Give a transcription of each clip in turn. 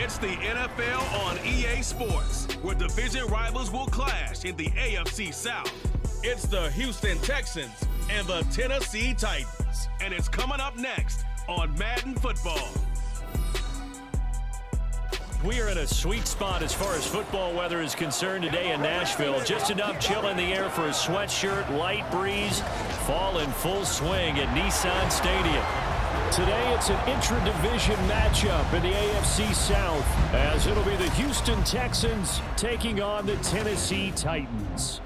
It's the NFL on EA Sports, where division rivals will clash in the AFC South. It's the Houston Texans and the Tennessee Titans. And it's coming up next on Madden Football. We are in a sweet spot as far as football weather is concerned today in Nashville. Just enough chill in the air for a sweatshirt, light breeze, fall in full swing at Nissan Stadium. Today it's an intra-division matchup in the AFC South, as it'll be the Houston Texans taking on the Tennessee Titans.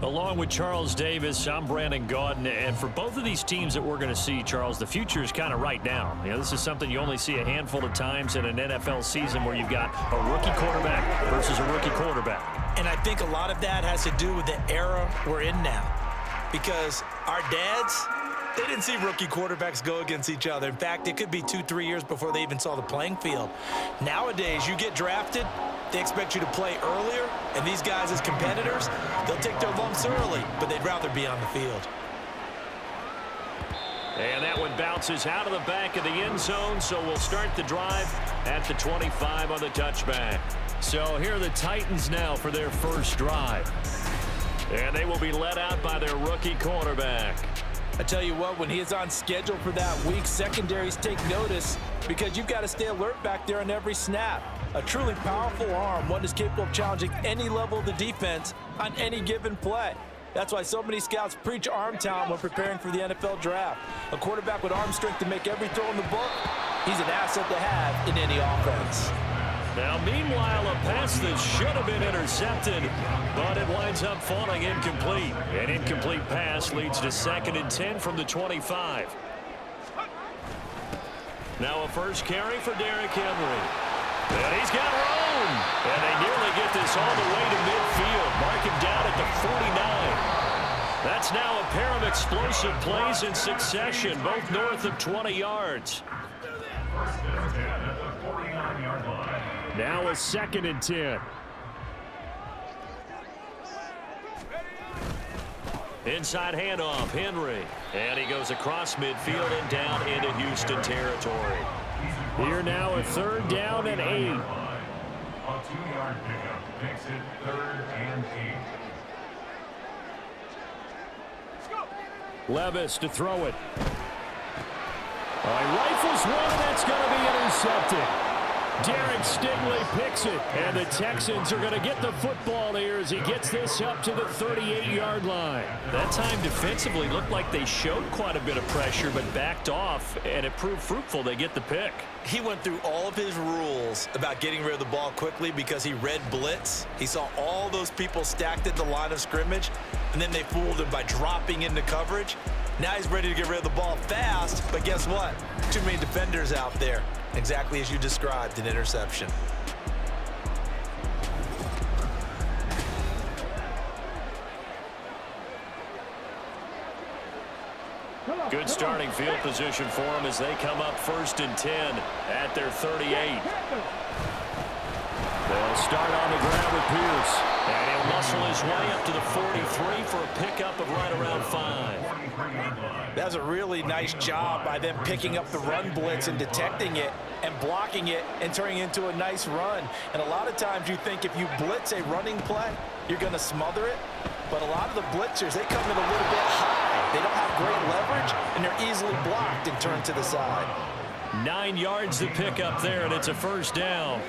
Along with Charles Davis, I'm Brandon Gaudin, and for both of these teams that we're going to see, Charles, the future is kind of right now. You know, this is something you only see a handful of times in an NFL season where you've got a rookie quarterback versus a rookie quarterback. And I think a lot of that has to do with the era we're in now, because our dads, they didn't see rookie quarterbacks go against each other. In fact, it could be 2-3 years before they even saw the playing field. Nowadays, you get drafted, they expect you to play earlier, and these guys as competitors, they'll take their lumps early, but they'd rather be on the field. And that one bounces out of the back of the end zone, so we'll start the drive at the 25 on the touchback. So here are the Titans now for their first drive. And they will be led out by their rookie quarterback. I tell you what, when he is on schedule for that week, secondaries take notice because you've got to stay alert back there on every snap. A truly powerful arm, one is capable of challenging any level of the defense on any given play. That's why so many scouts preach arm talent when preparing for the NFL draft. A quarterback with arm strength to make every throw in the book, he's an asset to have in any offense. Now, meanwhile, a pass that should have been intercepted, but it winds up falling incomplete. An incomplete pass leads to 2nd and 10 from the 25. Now a first carry for Derrick Henry. And he's got room. And they nearly get this all the way to midfield. Mark him down at the 49. That's now a pair of explosive plays in succession, both north of 20 yards. Now a 2nd and 10. Inside handoff, Henry. And he goes across midfield and down into Houston territory. Here now a 3rd down and 8. A 2-yard pickup makes it 3rd and 8. Levis to throw it. Rifles one, and that's going to be intercepted. Derek Stingley picks it, and the Texans are going to get the football here as he gets this up to the 38-yard line. That time defensively looked like they showed quite a bit of pressure but backed off, and it proved fruitful. They get the pick. He went through all of his rules about getting rid of the ball quickly because he read blitz. He saw all those people stacked at the line of scrimmage, and then they fooled him by dropping into coverage. Now he's ready to get rid of the ball fast, but guess what? Too many defenders out there. Exactly as you described, an interception. Good starting field position for them as they come up 1st and 10 at their 38. They'll start on the ground with Pierce. And he'll muscle his way up to the 43 for a pickup of right around 5. That's a really nice job by them picking up the run blitz and detecting it and blocking it and turning it into a nice run. And a lot of times you think if you blitz a running play, you're going to smother it. But a lot of the blitzers, they come in a little bit high. They don't have great leverage, and they're easily blocked and turned to the side. 9 yards to pick up there, and it's a 1st down.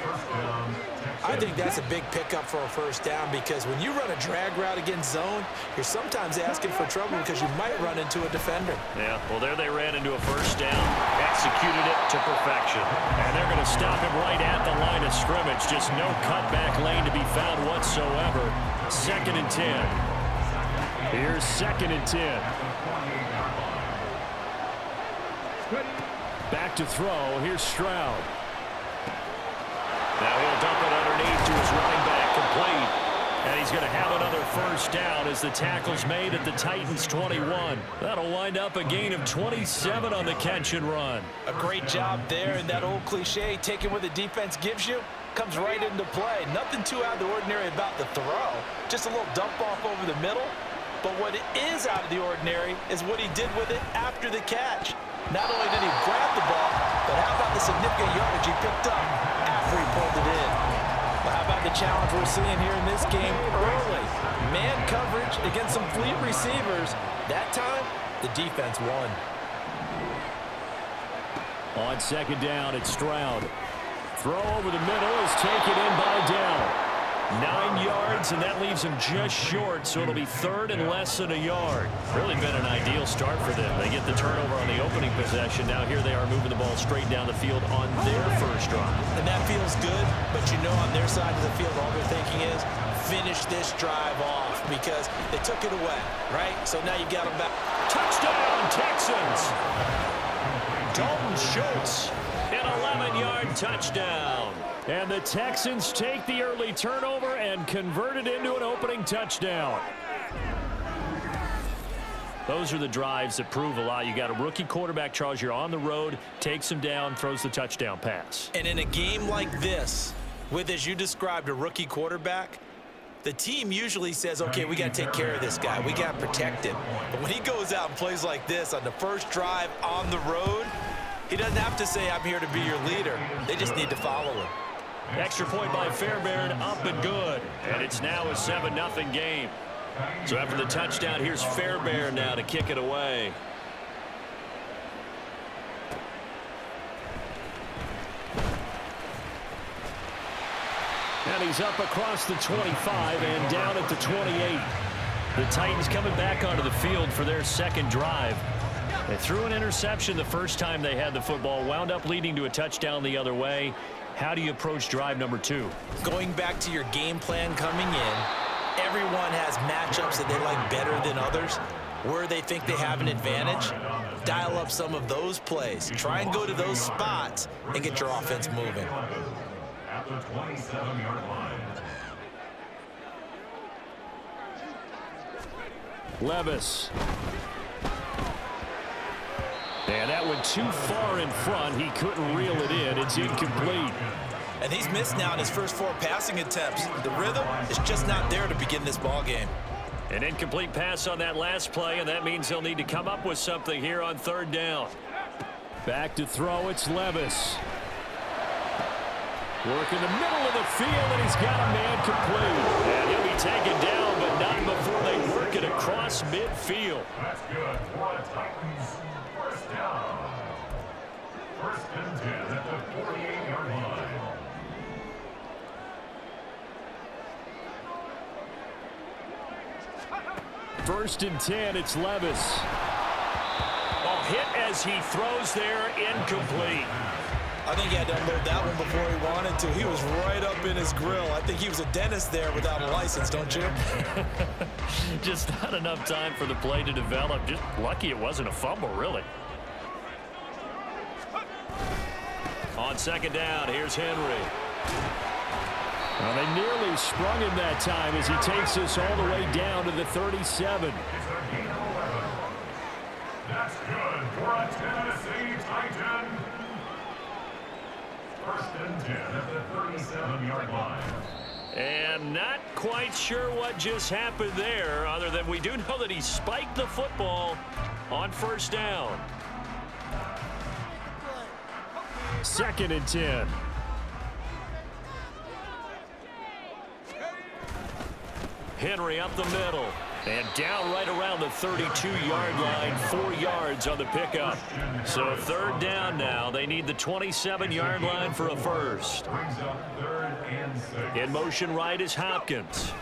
I think that's a big pickup for a 1st down because when you run a drag route against zone, you're sometimes asking for trouble because you might run into a defender. Yeah, well, there they ran into a 1st down, executed it to perfection. And they're going to stop him right at the line of scrimmage. Just no cutback lane to be found whatsoever. 2nd and 10. Here's 2nd and 10. Back to throw. Here's Stroud. Now he'll dump it underneath to his running back, complete. And he's going to have another 1st down as the tackle's made at the Titans' 21. That'll wind up a gain of 27 on the catch and run. A great job there, and that old cliche, taking what the defense gives you, comes right into play. Nothing too out of the ordinary about the throw. Just a little dump off over the middle. But what is out of the ordinary is what he did with it after the catch. Not only did he grab the ball, but how about the significant yardage he picked up after he pulled it in? But how about the challenge we're seeing here in this game early? Man coverage against some fleet receivers. That time, the defense won. On second down, it's Stroud. Throw over the middle is taken in by Dell. 9 yards, and that leaves him just short, so it'll be third and less than a yard. Really been an ideal start for them. They get the turnover on the opening possession. Now here they are moving the ball straight down the field on their first drive. And that feels good, but you know on their side of the field, all they're thinking is finish this drive off because they took it away, right? So now you got them back. Touchdown, Texans! Dalton Schultz, an 11-yard touchdown. And the Texans take the early turnover and convert it into an opening touchdown. Those are the drives that prove a lot. You got a rookie quarterback, Charles. You're on the road, takes him down, throws the touchdown pass. And in a game like this, with, as you described, a rookie quarterback, the team usually says, okay, we got to take care of this guy. We got to protect him. But when he goes out and plays like this on the first drive on the road, he doesn't have to say, I'm here to be your leader. They just need to follow him. Extra point by Fairbairn, up and good. And it's now a 7-0 game. So after the touchdown, here's Fairbairn now to kick it away. And he's up across the 25 and down at the 28. The Titans coming back onto the field for their second drive. They threw an interception the first time they had the football, wound up leading to a touchdown the other way. How do you approach drive number 2? Going back to your game plan coming in, everyone has matchups that they like better than others. Where they think they have an advantage, dial up some of those plays. Try and go to those spots and get your offense moving. At the 27-yard line. Levis. And that went too far in front. He couldn't reel it in. It's incomplete. And he's missed now in his first 4 passing attempts. The rhythm is just not there to begin this ball game. An incomplete pass on that last play, and that means he'll need to come up with something here on third down. Back to throw, it's Levis. Work in the middle of the field, and he's got a man complete. And he'll be taken down, but not before they work it across midfield. That's good for the Titans. First down. First and 10 at the 48-yard line. First and 10, it's Levis. A hit as he throws there, incomplete. I think he had to unload that one before he wanted to. He was right up in his grill. I think he was a dentist there without a license, don't you? Just not enough time for the play to develop. Just lucky it wasn't a fumble, really. On second down, here's Henry. Well, they nearly sprung him that time as he takes us all the way down to the 37. It's a gain of 11. That's good for a Tennessee Titan. First and 10 at the 37-yard line. And not quite sure what just happened there, other than we do know that he spiked the football on first down. Second and 10. Henry up the middle. And down right around the 32-yard line, 4 yards on the pickup. So third down now. They need the 27-yard line for a first. Brings up third and 6. In motion right is Hopkins.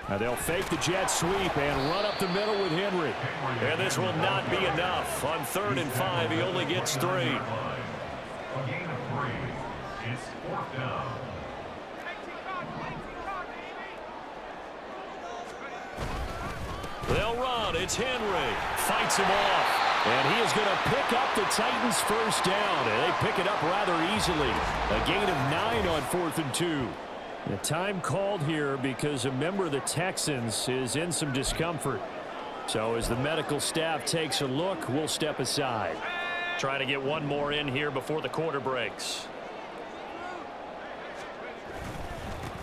Now they'll fake the jet sweep and run up the middle with Henry. And this will not be enough. On third and 5, he only gets 3. A gain of 3. It's fourth down. They'll run. It's Henry. Fights him off. And he is going to pick up the Titans' first down. And they pick it up rather easily. A gain of 9 on 4th and 2. The time called here because a member of the Texans is in some discomfort. So as the medical staff takes a look, we'll step aside. Trying to get one more in here before the quarter breaks.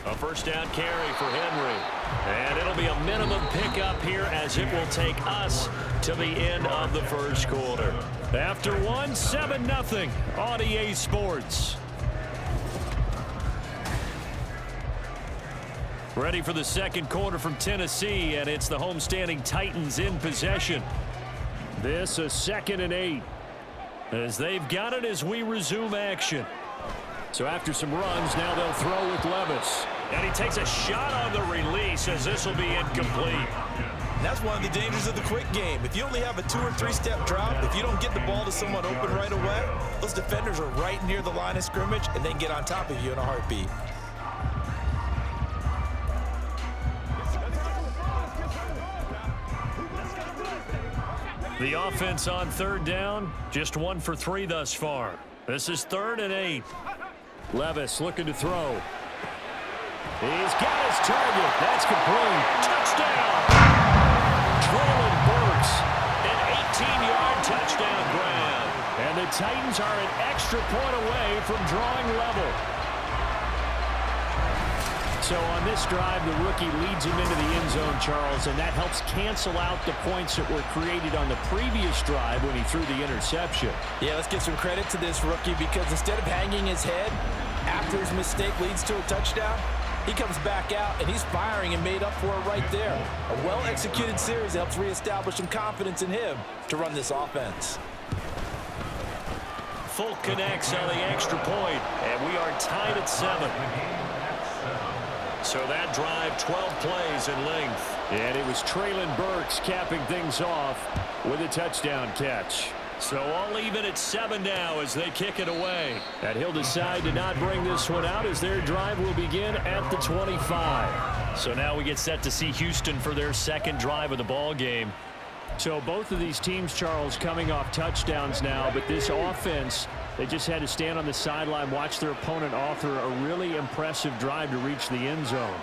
A first down carry for Henry. And it'll be a minimum pickup here as it will take us to the end of the first quarter. After one, 7-0 on EA Sports. Ready for the second quarter from Tennessee, and it's the homestanding Titans in possession. This a 2nd and 8. As they've got it as we resume action. So after some runs, now they'll throw with Levis. And he takes a shot on the release as this will be incomplete. That's one of the dangers of the quick game. If you only have a 2- or 3-step drop, if you don't get the ball to someone open right away, those defenders are right near the line of scrimmage and then get on top of you in a heartbeat. The offense on 3rd down, just 1 for 3 thus far. This is 3rd and 8. Levis looking to throw. He's got his target. That's complete. Touchdown! Traylon Burks, an 18-yard touchdown grab. And the Titans are an extra point away from drawing level. So on this drive, the rookie leads him into the end zone, Charles, and that helps cancel out the points that were created on the previous drive when he threw the interception. Yeah, let's give some credit to this rookie because instead of hanging his head after his mistake leads to a touchdown, he comes back out and he's firing and made up for it right there. A well-executed series helps reestablish some confidence in him to run this offense. Full connects on the extra point, and we are tied at 7. So that drive, 12 plays in length. And it was Traylon Burks capping things off with a touchdown catch. So all even at 7 now as they kick it away. And he'll decide to not bring this one out as their drive will begin at the 25. So now we get set to see Houston for their second drive of the ball game. So both of these teams, Charles, coming off touchdowns now, but this offense, they just had to stand on the sideline, watch their opponent author a really impressive drive to reach the end zone.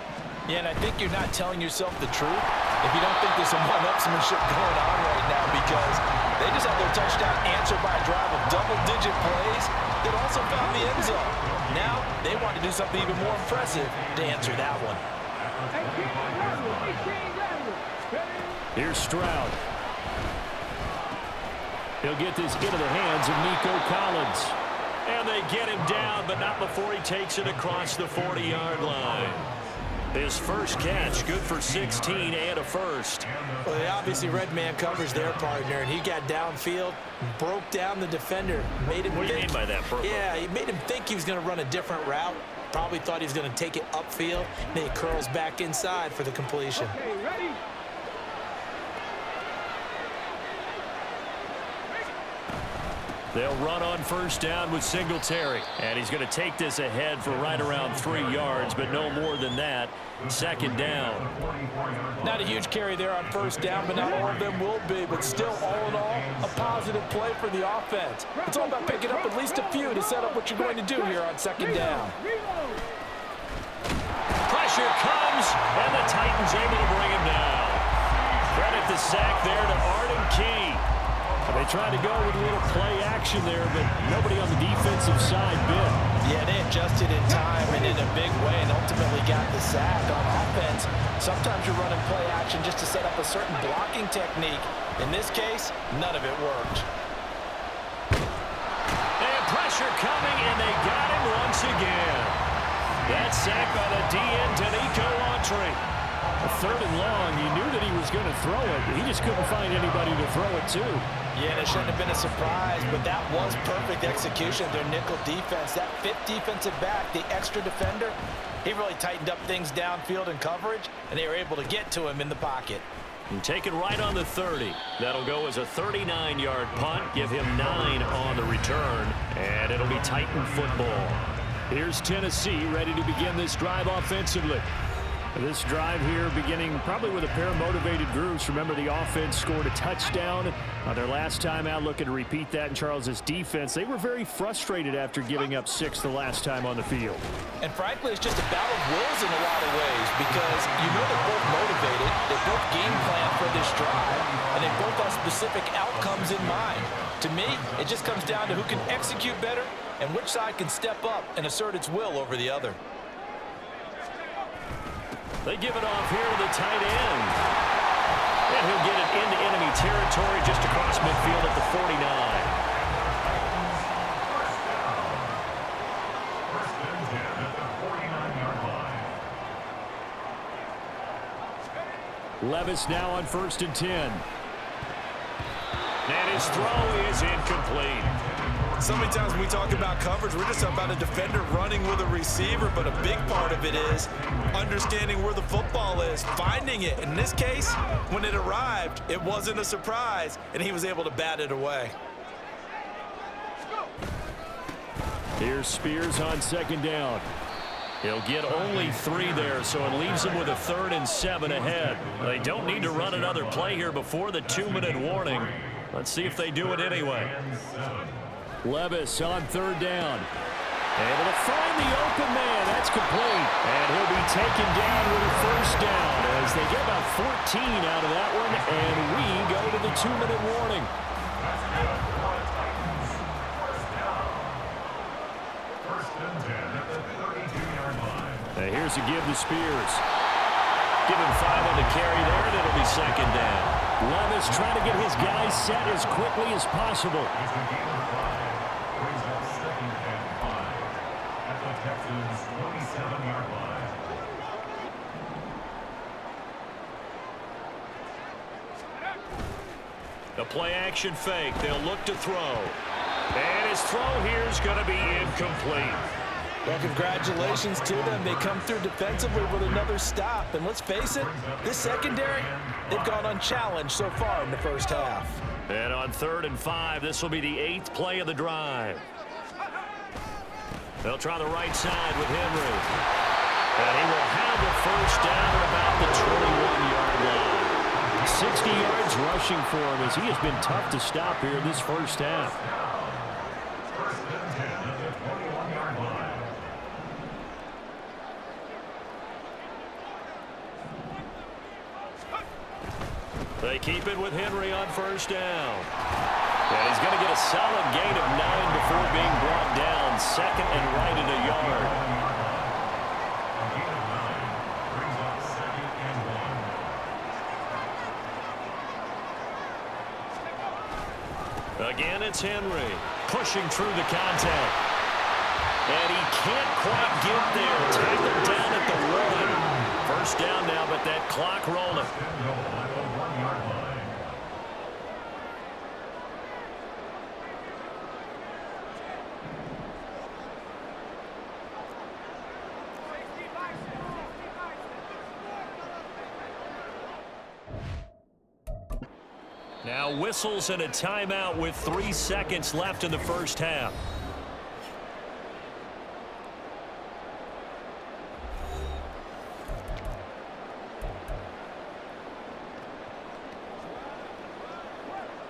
Yeah, and I think you're not telling yourself the truth if you don't think there's some one-upsmanship going on right now because they just had their touchdown answered by a drive of double-digit plays that also found the end zone. Now they want to do something even more impressive to answer that one. Here's Stroud. He'll get this into the hands of Nico Collins. And they get him down, but not before he takes it across the 40-yard line. His first catch, good for 16 and a first. Well, they obviously read man coverage their partner, and he got downfield, broke down the defender, made him What do you mean by that, Purple? Yeah, he made him think he was going to run a different route. Probably thought he was going to take it upfield. Then he curls back inside for the completion. Okay, ready? They'll run on first down with Singletary. And he's going to take this ahead for right around 3 yards, but no more than that. Second down. Not a huge carry there on first down, but not all of them will be. But still, all in all, a positive play for the offense. It's all about picking up at least a few to set up what you're going to do here on second down. Pressure comes, and the Titans able to bring him down. Credit the sack there to Arden Key. They tried to go with a little play action there, but nobody on the defensive side bit. Yeah, they adjusted in time and in a big way and ultimately got the sack on offense. Sometimes you're running play action just to set up a certain blocking technique. In this case, none of it worked. And pressure coming, and they got him once again. That sack by the DN, Danico Autry. A 3rd and long, he knew that he was going to throw it. He just couldn't find anybody to throw it to. Yeah, and it shouldn't have been a surprise, but that was perfect execution of their nickel defense. That 5th defensive back, the extra defender, he really tightened up things downfield in coverage, and they were able to get to him in the pocket. And take it right on the 30. That'll go as a 39-yard punt. Give him 9 on the return, and it'll be Titan football. Here's Tennessee ready to begin this drive offensively. This drive here beginning probably with a pair of motivated groups. Remember, the offense scored a touchdown their last time out, looking to repeat that in Charles's defense. They were very frustrated after giving up 6 the last time on the field. And frankly, it's just a battle of wills in a lot of ways because you know they're both motivated, they both game plan for this drive, and they both have specific outcomes in mind. To me, it just comes down to who can execute better and which side can step up and assert its will over the other. They give it off here to the tight end. And he'll get it into enemy territory just across midfield at the 49. First and 10 at the 49-yard line. Levis now on 1st and 10. And his throw is incomplete. So many times when we talk about coverage, we're just about a defender running with a receiver, but a big part of it is understanding where the football is, finding it. In this case, when it arrived, it wasn't a surprise, and he was able to bat it away. Here's Spears on 2nd down. He'll get only 3 there, so it leaves him with a 3rd and 7 ahead. They don't need to run another play here before the 2-minute warning. Let's see if they do it anyway. Levis on 3rd down. Able to find the open man. That's complete. And he'll be taken down with a 1st down as they get about 14 out of that one. And we go to the 2-minute warning. First and 10 at the 32-yard line. And here's a give to Spears. Give him 5 on the carry there, and it'll be 2nd down. Levis trying to get his guys set as quickly as possible. He's a gain of 5. Brings up 2nd and 5 at the Texans' 27-yard line. The play action fake. They'll look to throw. And his throw here is going to be incomplete. Well, congratulations to them. They come through defensively with another stop. And let's face it, this secondary, they've gone unchallenged so far in the first half. And on 3rd and 5, this will be the 8th play of the drive. They'll try the right side with Henry. And he will have the 1st down at about the 21-yard line. 60 yards rushing for him as he has been tough to stop here in this first half. First and 10 at the 21-yard line. They keep it with Henry on 1st down. And he's going to get a solid gain of 9 before being brought down. 2nd and right at a yard. A gain of 9 brings up 2nd and 1. Again, it's Henry pushing through the contact. And he can't quite get there. Tackled down at the 1. 1st down now, but that clock rolling. Now whistles and a timeout with 3 seconds left in the first half.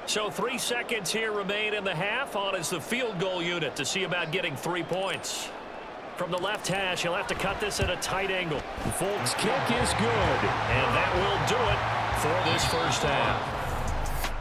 So 3 seconds here remain in the half. On is the field goal unit to see about getting 3 points. From the left hash, he'll have to cut this at a tight angle. Folks' kick is good. And that will do it for this first half.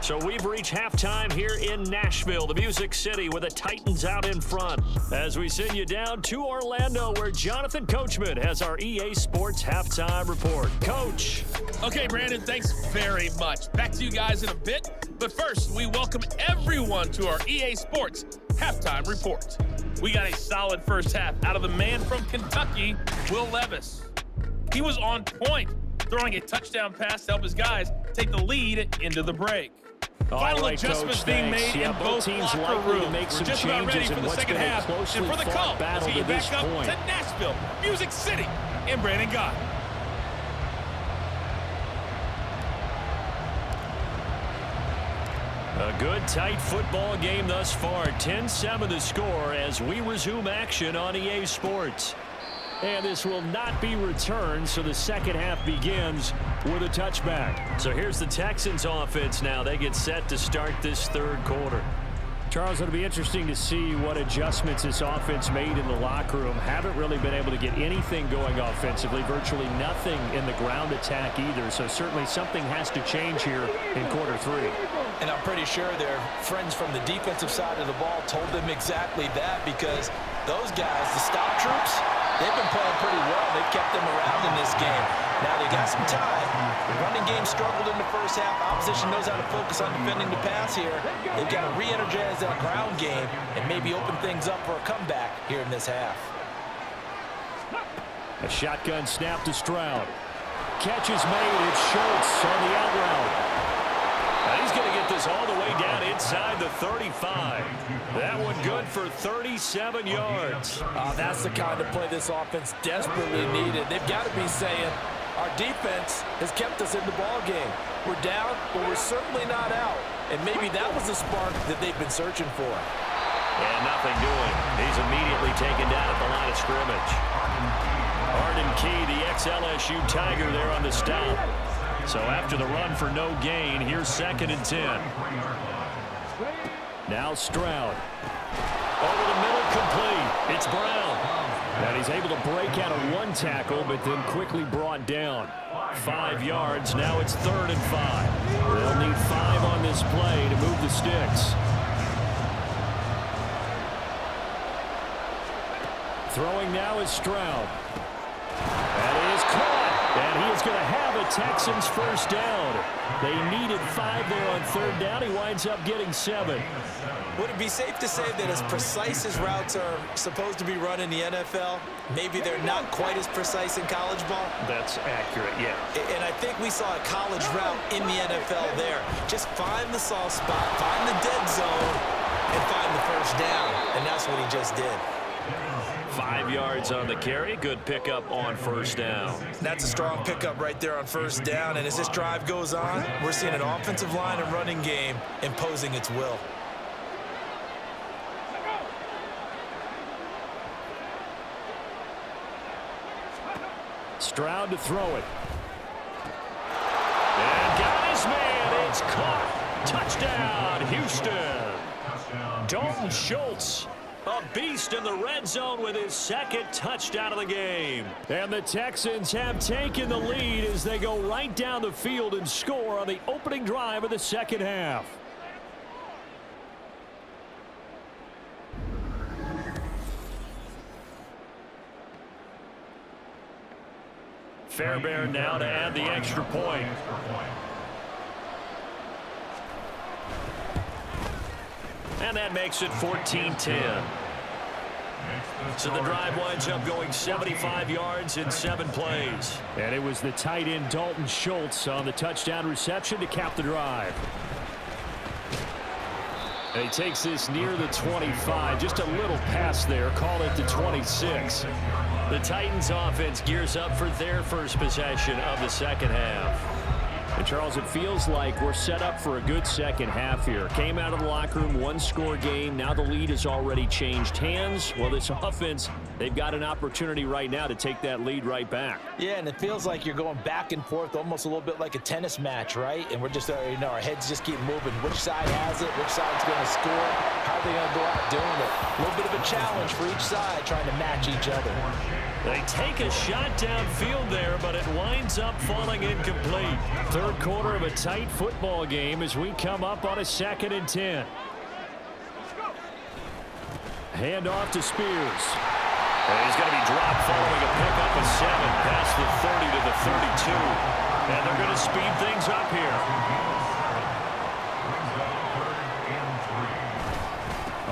So we've reached halftime here in Nashville, the Music City, with the Titans out in front. As we send you down to Orlando, where Jonathan Coachman has our EA Sports halftime report. Coach. Okay, Brandon, thanks very much. Back to you guys in a bit. But first, we welcome everyone to our EA Sports halftime report. We got a solid first half out of the man from Kentucky, Will Levis. He was on point, throwing a touchdown pass to help his guys take the lead into the break. Final adjustments being made in both locker rooms. We're just about ready for the second half. And for the call, let's get you back up to Nashville, Music City, and Brandon Gott. A good, tight football game thus far. 10-7 the score as we resume action on EA Sports. And this will not be returned, so the second half begins with a touchback. So here's the Texans offense now. They get set to start this third quarter. Charles, it'll be interesting to see what adjustments this offense made in the locker room. Haven't really been able to get anything going offensively, virtually nothing in the ground attack either. So certainly something has to change here in quarter 3. And I'm pretty sure their friends from the defensive side of the ball told them exactly that, because those guys, the stop troops, they've been playing pretty well. They've kept them around in this game. Now they got some time. The running game struggled in the first half. Opposition knows how to focus on defending the pass here. They've got to re-energize that ground game and maybe open things up for a comeback here in this half. A shotgun snap to Stroud. Catch is made. It's Schultz on the out route. Now he's going to get this all the way down inside the 35. That one good for 37 yards. That's the kind of play this offense desperately needed. They've got to be saying, our defense has kept us in the ball game. We're down, but we're certainly not out. And maybe that was the spark that they've been searching for. And nothing doing. He's immediately taken down at the line of scrimmage. Arden Key, the ex-LSU Tiger, there on the stop. So after the run for no gain, here's 2nd and 10. Now Stroud. Over the middle, complete. It's Brown. And he's able to break out of one tackle, but then quickly brought down. 5 yards. Now it's 3rd and 5. They'll need 5 on this play to move the sticks. Throwing now is Stroud. That is caught. And he is going to have a Texans first down. They needed 5 there on 3rd down. He winds up getting 7. Would it be safe to say that as precise as routes are supposed to be run in the NFL, maybe they're not quite as precise in college ball? That's accurate, yeah. And I think we saw a college route in the NFL there. Just find the soft spot, find the dead zone, and find the first down. And that's what he just did. 5 yards on the carry. Good pickup on first down. That's a strong pickup right there on first down. And as this drive goes on, we're seeing an offensive line and running game imposing its will. Stroud to throw it. And got his man. It's caught. Touchdown, Houston. Dalton Schultz, a beast in the red zone with his 2nd touchdown of the game. And the Texans have taken the lead as they go right down the field and score on the opening drive of the 2nd half. Fairbairn now to add the extra point. And that makes it 14-10. So the drive winds up going 75 yards in 7 plays. And it was the tight end Dalton Schultz on the touchdown reception to cap the drive. And he takes this near the 25, just a little pass there, call it the 26. The Titans offense gears up for their first possession of the 2nd half. And Charles, it feels like we're set up for a good 2nd half here. Came out of the locker room, 1-score game. Now the lead has already changed hands. Well, this offense, they've got an opportunity right now to take that lead right back. Yeah, and it feels like you're going back and forth, almost a little bit like a tennis match, right? And we're just, our heads just keep moving. Which side has it? Which side's going to score? How are they going to go out doing it? A little bit of a challenge for each side, trying to match each other. They take a shot downfield there, but it winds up falling incomplete. 3rd quarter of a tight football game as we come up on a 2nd and 10. Hand off to Spears. And he's going to be dropped following a pickup of 7 past the 30 to the 32. And they're going to speed things up here.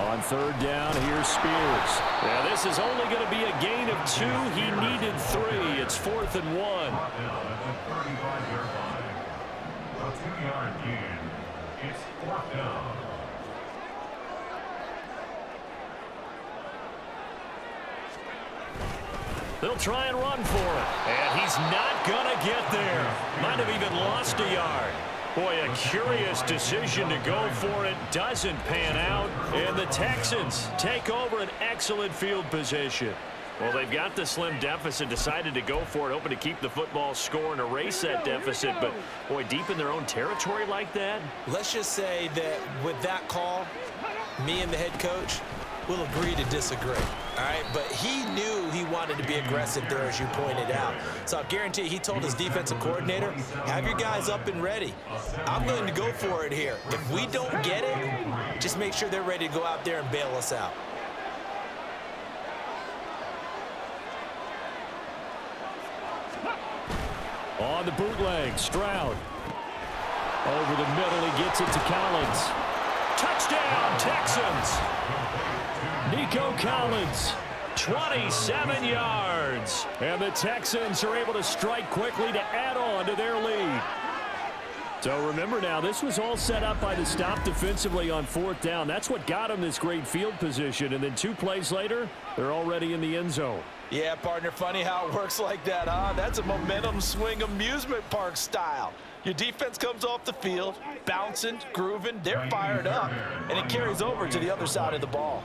On 3rd down, here's Spears. Yeah, this is only going to be a gain of 2. He needed 3. It's 4th and 1. A 2-yard gain. It's 4th down. They'll try and run for it. And he's not going to get there. Might have even lost a yard. Boy, a curious decision to go for it. Doesn't pan out. And the Texans take over an excellent field position. Well, they've got the slim deficit, decided to go for it, hoping to keep the football score and erase that deficit. But, boy, deep in their own territory like that. Let's just say that with that call, me and the head coach will agree to disagree. All right, but he knew he wanted to be aggressive there, as you pointed out. So I guarantee he told his defensive coordinator, have your guys up and ready. I'm going to go for it here. If we don't get it, just make sure they're ready to go out there and bail us out. On the bootleg, Stroud. Over the middle, he gets it to Collins. Touchdown, Texans! Nico Collins, 27 yards. And the Texans are able to strike quickly to add on to their lead. So remember now, this was all set up by the stop defensively on 4th down. That's what got them this great field position. And then 2 plays later, they're already in the end zone. Yeah, partner, funny how it works like that, huh? That's a momentum swing amusement park style. Your defense comes off the field, bouncing, grooving, they're fired up, and it carries over to the other side of the ball.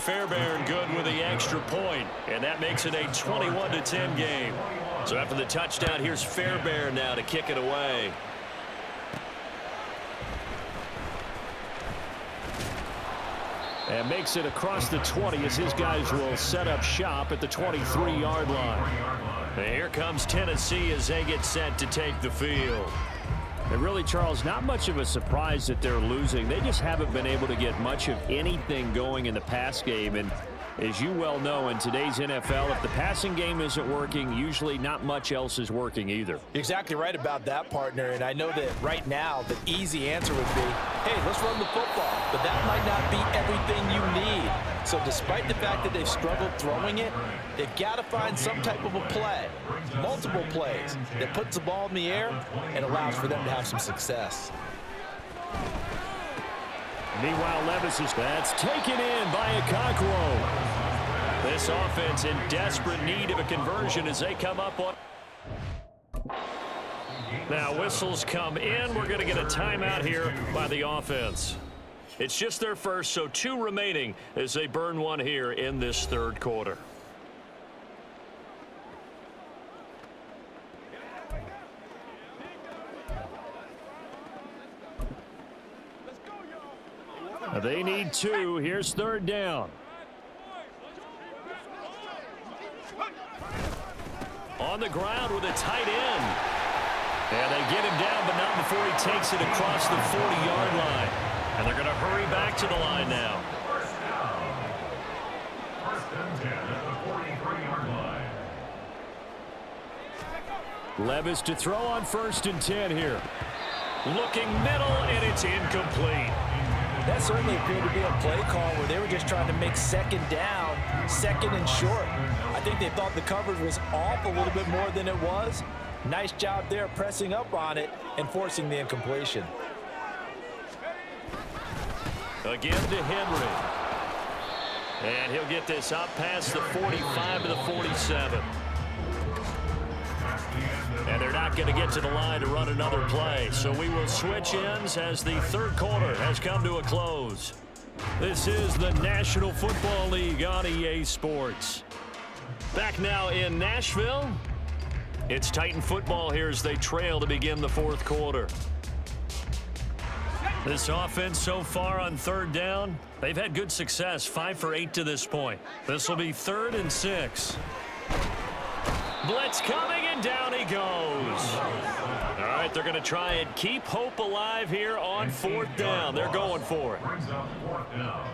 Fairbairn good with the extra point, and that makes it a 21-10 game. So after the touchdown, here's Fairbairn now to kick it away. And makes it across the 20 as his guys will set up shop at the 23-yard line. And here comes Tennessee as they get set to take the field. And really, Charles, not much of a surprise that they're losing. They just haven't been able to get much of anything going in the pass game. And as you well know, in today's NFL, if the passing game isn't working, usually not much else is working either. You're exactly right about that, partner. And I know that right now the easy answer would be, hey, let's run the football. But that might not be everything you need. So despite the fact that they've struggled throwing it, they've got to find some type of a play, multiple plays, that puts the ball in the air and allows for them to have some success. Meanwhile, Levis is that's taken in by Okonkwo. This offense in desperate need of a conversion as they come up on. Now whistles come in. We're going to get a timeout here by the offense. It's just their first, so 2 remaining as they burn one here in this 3rd quarter. They need 2. Here's 3rd down. On the ground with a tight end. And they get him down, but not before he takes it across the 40-yard line. And they're going to hurry back to the line now. First and 10 at the 43-yard line. Levis to throw on 1st and 10 here. Looking middle, and it's incomplete. That certainly appeared to be a play call where they were just trying to make 2nd down, 2nd and short. I think they thought the coverage was off a little bit more than it was. Nice job there pressing up on it and forcing the incompletion. Again to Henry. And he'll get this up past the 45 to the 47. And they're not going to get to the line to run another play. So we will switch ends as the 3rd quarter has come to a close. This is the National Football League on EA Sports. Back now in Nashville. It's Titan football here as they trail to begin the 4th quarter. This offense so far on 3rd down, they've had good success, 5 for 8 to this point. This will be 3rd and 6. Blitz coming, and down he goes. All right, they're going to try and keep hope alive here on 4th down. They're going for it. Brings up 4th down.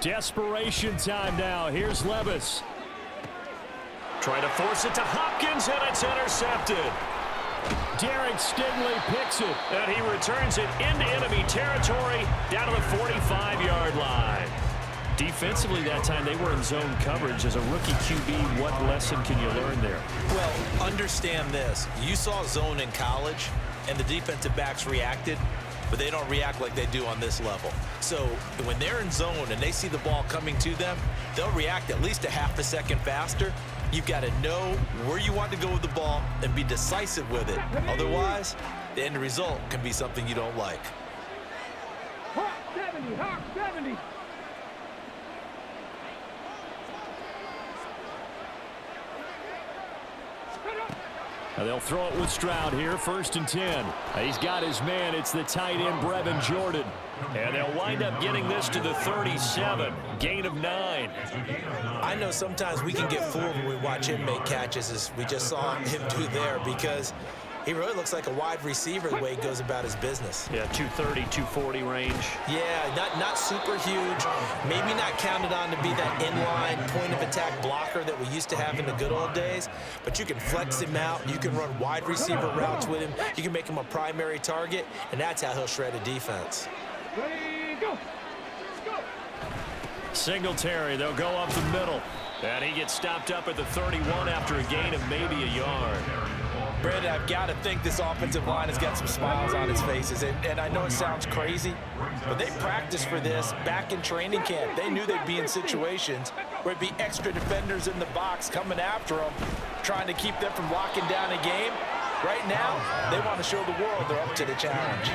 Desperation time now. Here's Levis. Trying to force it to Hopkins, and it's intercepted. Derek Stingley picks it. And he returns it into enemy territory down to the 45-yard line. Defensively that time, they were in zone coverage. As a rookie QB, what lesson can you learn there? Well, understand this. You saw zone in college, and the defensive backs reacted, but they don't react like they do on this level. So when they're in zone and they see the ball coming to them, they'll react at least a half a second faster. You've got to know where you want to go with the ball and be decisive with it. Otherwise, the end result can be something you don't like. Hawk 70, Hawk 70. Now they'll throw it with Stroud here, 1st and 10. He's got his man. It's the tight end, Brevin Jordan. And they'll wind up getting this to the 37. Gain of 9. I know sometimes we can get fooled when we watch him make catches, as we just saw him do there, because He really looks like a wide receiver the way he goes about his business. Yeah, 230, 240 range. Yeah, not super huge. Maybe not counted on to be that inline point-of-attack blocker that we used to have in the good old days. But you can flex him out. You can run wide receiver routes with him. You can make him a primary target, and that's how he'll shred a defense. Ready, go. Singletary, they'll go up the middle. And he gets stopped up at the 31 after a gain of maybe a yard. Brandon, I've got to think this offensive line has got some smiles on its faces. And I know it sounds crazy, but they practiced for this back in training camp. They knew they'd be in situations where it'd be extra defenders in the box coming after them, trying to keep them from locking down a game. Right now, they want to show the world they're up to the challenge.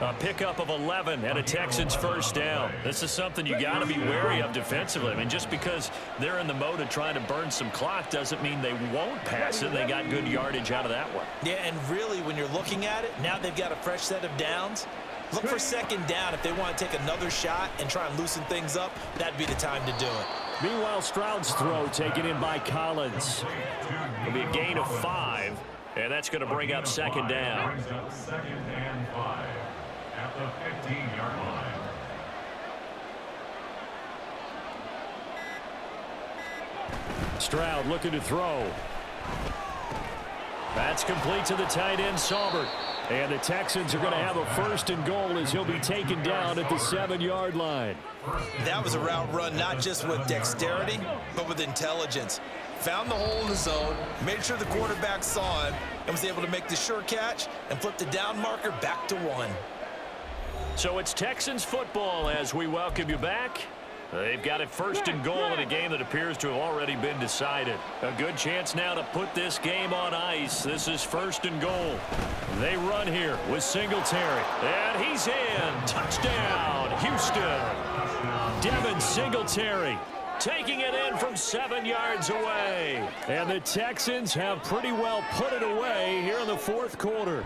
A pickup of 11 and a Texans first down. This is something you got to be wary of defensively. I mean, just because they're in the mode of trying to burn some clock doesn't mean they won't pass it. They got good yardage out of that one. Yeah, and really, when you're looking at it, now they've got a fresh set of downs. Look for second down if they want to take another shot and try and loosen things up. That'd be the time to do it. Meanwhile, Stroud's throw taken in by Collins. It'll be a gain of 5, and that's going to bring up second down. Brings up 2nd and 5 at the 15-yard line. Stroud looking to throw. That's complete to the tight end, Saubert. And the Texans are going to have a 1st and goal as he'll be taken down at the 7-yard line. That was a route run not just with dexterity, but with intelligence. Found the hole in the zone, made sure the quarterback saw him, and was able to make the sure catch and flip the down marker back to 1. So it's Texans football as we welcome you back. They've got it 1st and goal in a game that appears to have already been decided. A good chance now to put this game on ice. This is 1st and goal. They run here with Singletary. And he's in. Touchdown, Houston. Devin Singletary taking it in from 7 yards away. And the Texans have pretty well put it away here in the 4th quarter.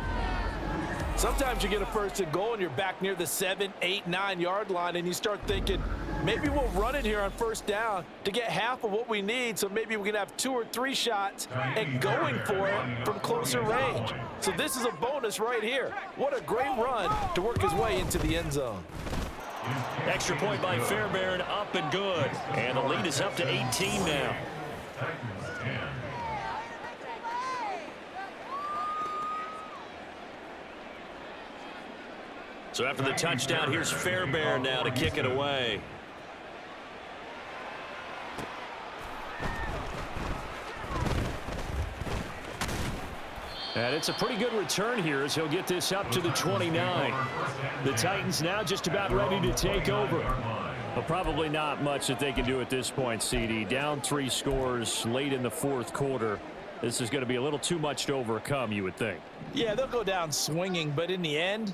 Sometimes you get a 1st and goal and you're back near the 7, 8, 9-yard line and you start thinking, maybe we'll run it here on 1st down to get half of what we need, so maybe we can have 2 or 3 shots and going for it from closer range. So this is a bonus right here. What a great run to work his way into the end zone. Extra point by Fairbairn, up and good. And the lead is up to 18 now. So after the touchdown, here's Fairbairn now to kick it away. And it's a pretty good return here as he'll get this up to the 29. The Titans now just about ready to take over. But probably not much that they can do at this point, CD. Down 3 scores late in the 4th quarter. This is going to be a little too much to overcome, you would think. Yeah, they'll go down swinging, but in the end,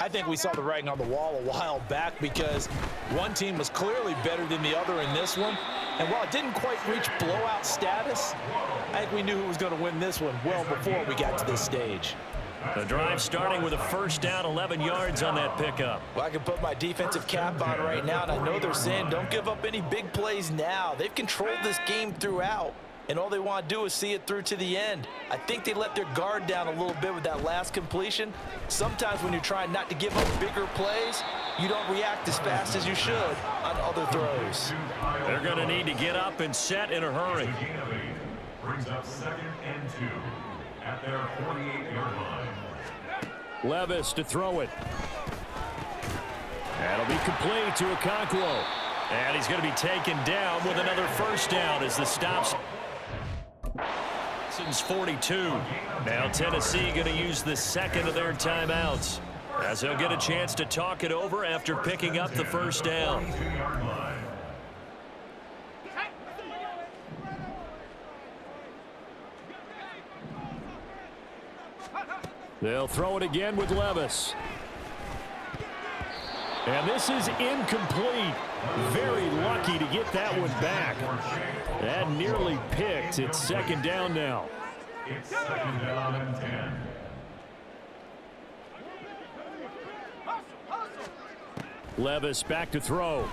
I think we saw the writing on the wall a while back because one team was clearly better than the other in this one. And while it didn't quite reach blowout status, I think we knew who was going to win this one well before we got to this stage. The drive starting with a 1st down, 11 yards on that pickup. Well, I can put my defensive cap on right now, and I know they're saying don't give up any big plays now. They've controlled this game throughout. And all they want to do is see it through to the end. I think they let their guard down a little bit with that last completion. Sometimes when you're trying not to give up bigger plays, you don't react as fast as you should on other throws. They're going to need to get up and set in a hurry. Brings up 2nd and 2 at their 48-yard line. Levis to throw it. That'll be complete to Okonkwo. And he's going to be taken down with another 1st down as the stops. Texans 42. Now Tennessee going to use the 2nd of their timeouts as they'll get a chance to talk it over after picking up the 1st down. They'll throw it again with Levis. And this is incomplete. Very lucky to get that one back. That nearly picked. It's 2nd down now. It's 2nd down and 10. Levis back to throw.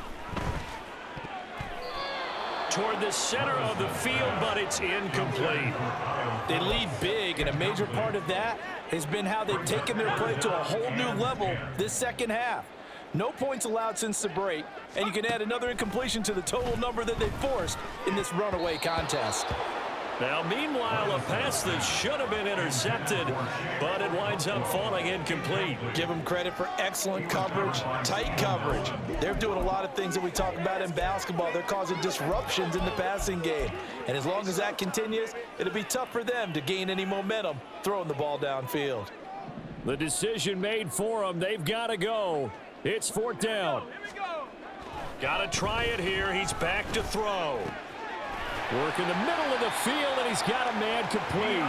toward the center of the field, but it's incomplete. They lead big, and a major part of that has been how they've taken their play to a whole new level this second half. No points allowed since the break, and you can add another incompletion to the total number that they forced in this runaway contest. Now, meanwhile, a pass that should have been intercepted, but it winds up falling incomplete. Give them credit for excellent coverage, tight coverage. They're doing a lot of things that we talk about in basketball. They're causing disruptions in the passing game. And as long as that continues, it'll be tough for them to gain any momentum throwing the ball downfield. The decision made for them. They've got to go. It's fourth down. Got to try it here. He's back to throw. Work in the middle of the field, and he's got a man complete.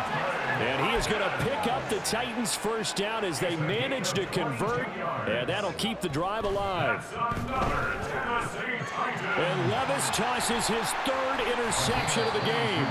And he is going to pick up the Titans' first down as they manage to convert, and that'll keep the drive alive. And Levis tosses his third interception of the game.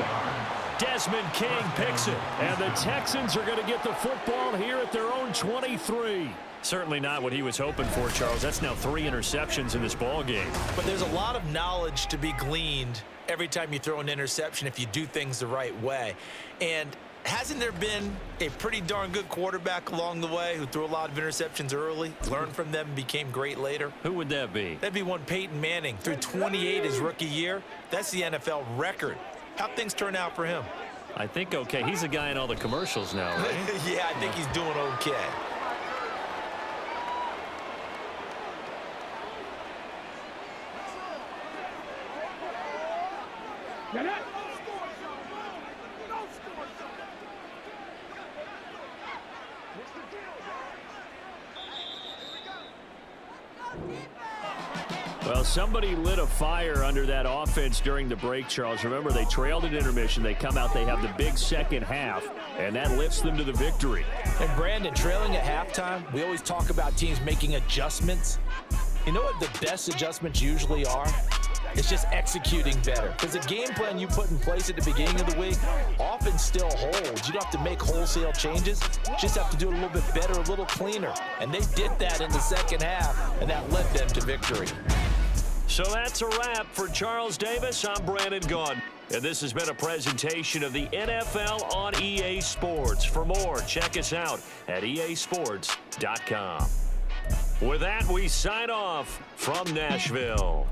Desmond King picks it, and the Texans are going to get the football here at their own 23. Certainly not what he was hoping for, Charles. That's now 3 interceptions in this ball game. But there's a lot of knowledge to be gleaned every time you throw an interception if you do things the right way. And hasn't there been a pretty darn good quarterback along the way who threw a lot of interceptions early, learned from them, and became great later? Who would that be? That'd be one Peyton Manning. Threw 28 his rookie year. That's the NFL record. How'd things turn out for him? I think okay. He's a guy in all the commercials now, right? Yeah, I think he's doing okay. Well, somebody lit a fire under that offense during the break, Charles. Remember, they trailed at intermission. They come out, they have the big second half, and that lifts them to the victory. And Brandon, trailing at halftime, we always talk about teams making adjustments. You know what the best adjustments usually are? It's just executing better. Because the game plan you put in place at the beginning of the week often still holds. You don't have to make wholesale changes. You just have to do it a little bit better, a little cleaner. And they did that in the second half, and that led them to victory. So that's a wrap for Charles Davis. I'm Brandon Gaudin. And this has been a presentation of the NFL on EA Sports. For more, check us out at easports.com. With that, we sign off from Nashville.